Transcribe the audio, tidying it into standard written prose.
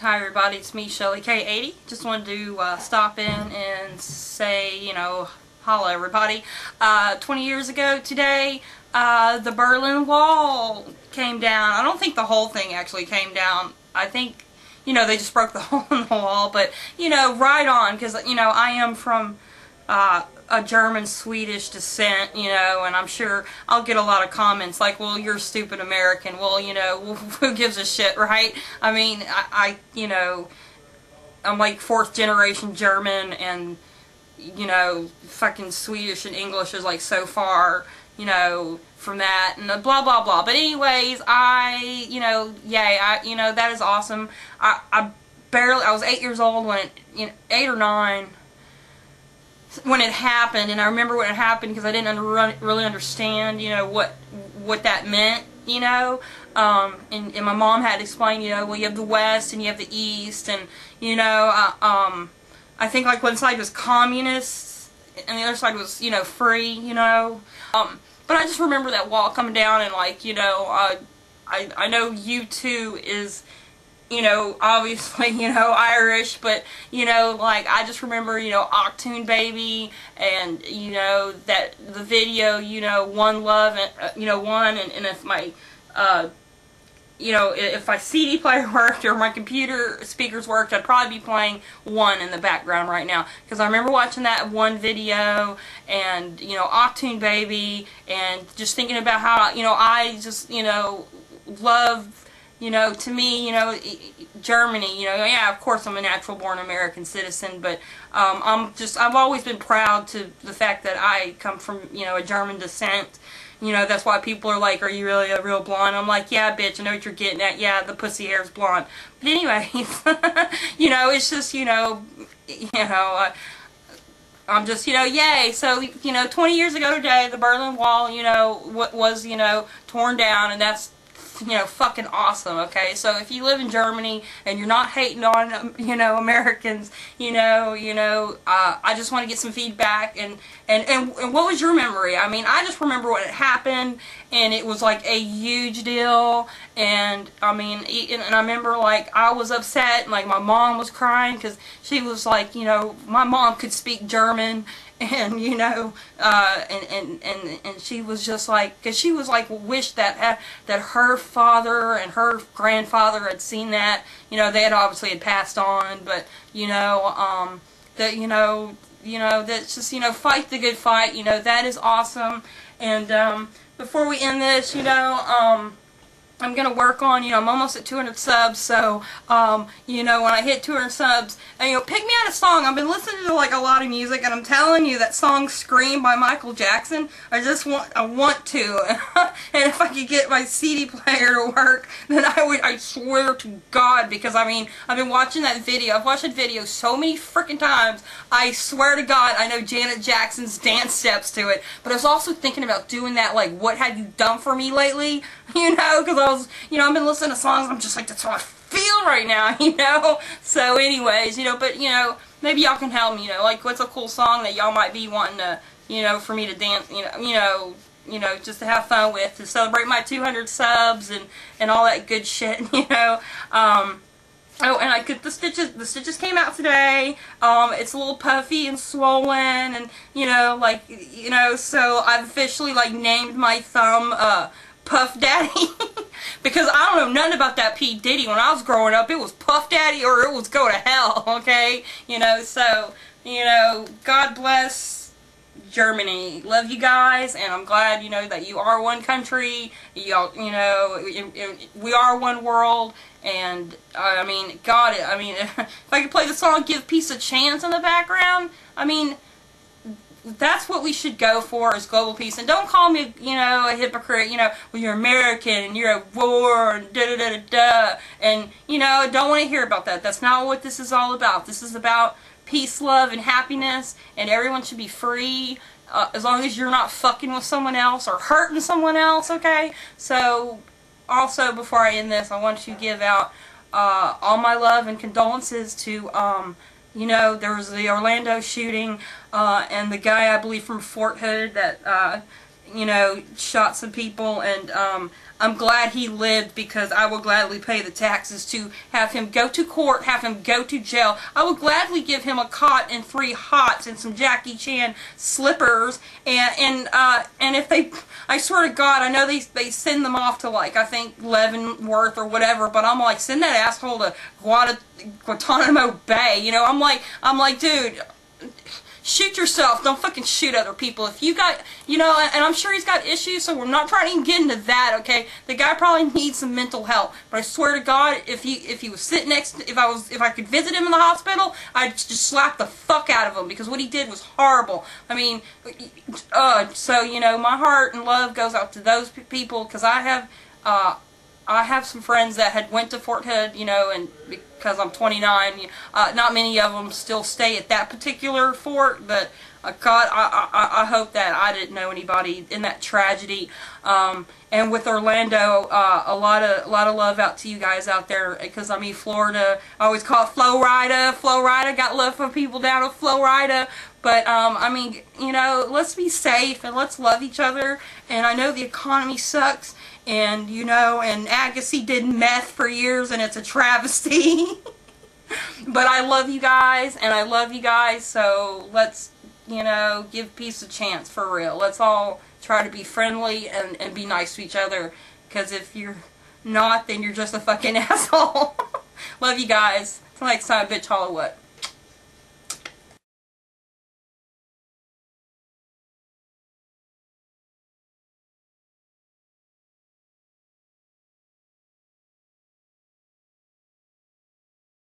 Hi everybody, it's me, Shelly K80. Just wanted to stop in and say, holla everybody. 20 years ago today, the Berlin Wall came down. I don't think the whole thing actually came down. I think, they just broke the hole in the wall, but, right on, because, I am from a German-Swedish descent, and I'm sure I'll get a lot of comments like, well, you're a stupid American. Well, who gives a shit, right? I mean, I'm like 4th generation German, and, fucking Swedish and English is like so far, from that, and blah, blah, blah. But anyways, yay, that is awesome. I was 8 years old when it, 8 or 9, when it happened, and I remember when it happened because I didn't really understand, what that meant, and my mom had to explain, well, you have the West and you have the East, and, I think like one side was communist and the other side was, free, but I just remember that wall coming down, and like, I know U2 is, obviously, Irish, but, like, I just remember, Achtung Baby, and, that, the video, One Love, and, One, and if my, if my CD player worked, or my computer speakers worked, I'd probably be playing One in the background right now, because I remember watching that One video, and, Achtung Baby, and just thinking about how, I just, love, to me, Germany, yeah, of course I'm a natural born American citizen, but I've always been proud to the fact that I come from, a German descent. That's why people are like, are you really a real blonde? I'm like, yeah, bitch, I know what you're getting at. Yeah, the pussy hair's blonde. But anyways, it's just, I'm just, yay. So, 20 years ago today, the Berlin Wall, was, torn down, and that's, fucking awesome, okay? So if you live in Germany and you're not hating on, Americans, I just want to get some feedback, and what was your memory? I mean, I just remember when it happened, and it was like a huge deal, and I mean, and I remember like I was upset, and like my mom was crying because she was like, my mom could speak German, and and she was just like, because she was like, wished that her father and her grandfather had seen that, they had obviously had passed on, but that's just, fight the good fight, that is awesome. And before we end this, I'm going to work on, I'm almost at 200 subs, so, when I hit 200 subs, and, pick me out a song. I've been listening to, like, a lot of music, and I'm telling you, that song Scream by Michael Jackson, I want to, and if I could get my CD player to work, then I swear to God, because, I mean, I've been watching that video. I've watched that video so many freaking times, I swear to God, I know Janet Jackson's dance steps to it, but I was also thinking about doing that, like, What Have You Done For Me Lately, because I was, I've been listening to songs, I'm just like, that's how I feel right now, so anyways, but, maybe y'all can help me, like, what's a cool song that y'all might be wanting to, for me to dance, just to have fun with, to celebrate my 200 subs, and all that good shit, oh, and the stitches came out today. It's a little puffy and swollen, and, so I've officially, like, named my thumb, Puff Daddy, because I don't know nothing about that P. Diddy. When I was growing up, it was Puff Daddy or it was go to hell, okay? So, God bless Germany. Love you guys, and I'm glad, that you are one country. Y'all, we are one world, and, I mean, God, if I could play the song Give Peace a Chance in the background, I mean, that's what we should go for, is global peace. And don't call me, a hypocrite, well, you're American, and you're at war, and da-da-da-da-da, and, don't want to hear about that. That's not what this is all about. This is about peace, love, and happiness, and everyone should be free, as long as you're not fucking with someone else, or hurting someone else, okay? So, also, before I end this, I want to give out, all my love and condolences to, there was the Orlando shooting, and the guy, I believe, from Fort Hood that, you know, shot some people, and I'm glad he lived, because I will gladly pay the taxes to have him go to court, have him go to jail. I will gladly give him a cot and 3 hots and some Jackie Chan slippers, and if they, I swear to God, I know they send them off to, like, I think Leavenworth or whatever, but I'm like, send that asshole to Guantanamo Bay, you know. I'm like, dude, shoot yourself. Don't fucking shoot other people. If you got, you know, and I'm sure he's got issues, so we're not trying to even get into that, okay? The guy probably needs some mental help. But I swear to God, if he was sitting next to, if I could visit him in the hospital, I'd just slap the fuck out of him, because what he did was horrible. I mean, so, you know, my heart and love goes out to those people, because I have some friends that had went to Fort Hood, you know, and because I'm 29, not many of them still stay at that particular fort, but God, I hope that I didn't know anybody in that tragedy. And with Orlando, a lot of love out to you guys out there, because I mean, Florida, I always call it Florida. Florida, got love for people down in Florida. But, I mean, you know, let's be safe and let's love each other. And I know the economy sucks. And, you know, and Agassi did meth for years, and it's a travesty. But I love you guys, and I love you guys, so let's, you know, give peace a chance, for real. Let's all try to be friendly and be nice to each other, because if you're not, then you're just a fucking asshole. Love you guys. Till next time, bitch, holla what.